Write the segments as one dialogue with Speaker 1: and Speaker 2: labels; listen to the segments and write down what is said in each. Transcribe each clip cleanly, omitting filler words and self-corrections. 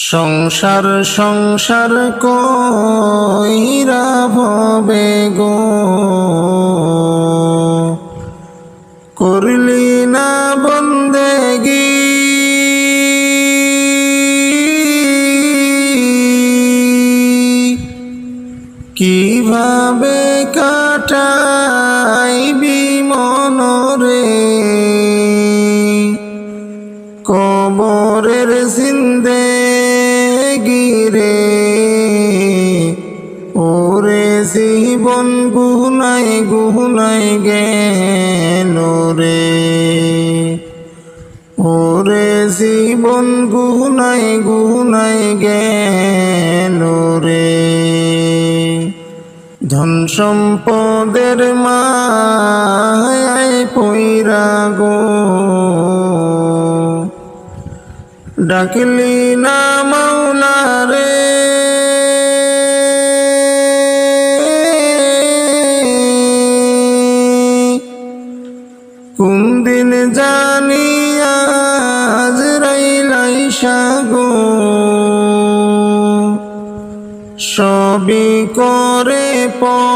Speaker 1: সংসার সংসার কইরা ভবে গো, করলি না বন্দেগি। কিভাবে কাটাইবি মনরে, কবরের জিন্দেগি রে। ওরে জীবন গুনাই গুনাই গেল রে, ওরে জীবন গুনাই গুনাই গেল রে। ধন সম্পদের মায়ায় পইরা গো, ডাকলি না মাওলা রে। কোন দিন জানি আজরাইল আইসা গো, সবই করে পরে।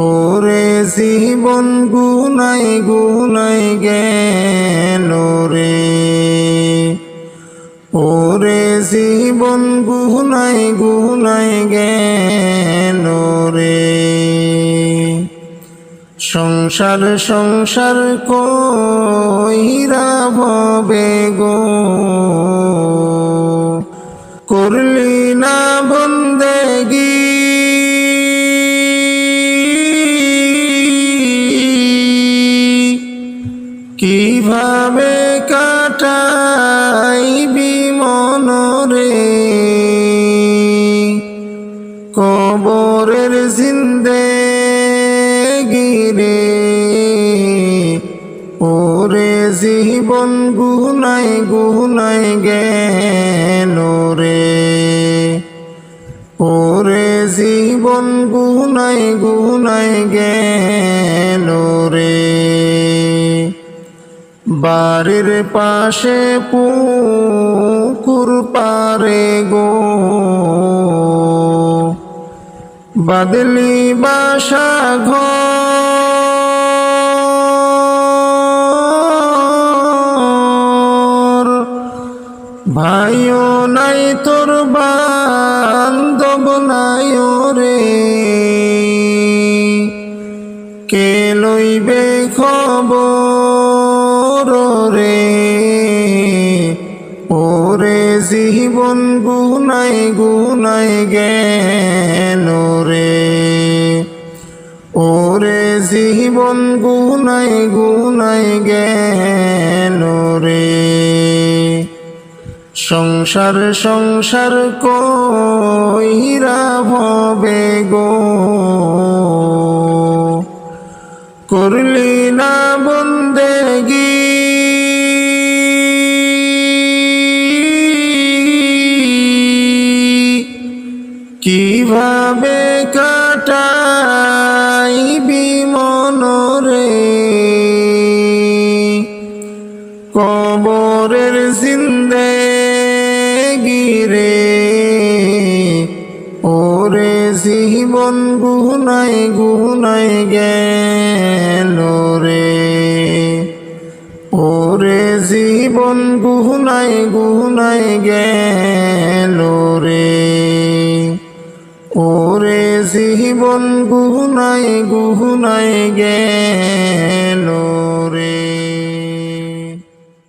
Speaker 1: ওরে জীবন গুনাই গুনাই গেল রে, ওরে জীবন গুনাই গুনাই গেল রে। সংসার সংসার কইরা ভবে গো, করলি না বন্দেগি। কিভাবে কাটাইবি মনরে, কবরের জিন্দেগি রে। ওরে জীবন গুনাই গুনাই গেল রে, ওরে জীবন গুনাই গুনাই গেল রে। বাড়ির পাশে পুকুর পারে গো, বাদলি বাসা ঘর। ভাইও নাই তোর বান্ধব নাই রে, কে লইবে খবর রে। ওরে জীবন গুনাই গুনাই গেল রে, ওরে জীবন গুনাই গুনাই গেল রে। সংসার সংসার কইরা ভবে গো, করলি না বন্দেগি। কিভাবে কাটাইবি মনরে, কবরের জিন্দেগি রে। ওরে জীবন গুনাই গুনাই গেল রে, ওরে জীবন গুনাই গুনাই গেল রে। ওরে জীবন গুনাই গুনাই গেল।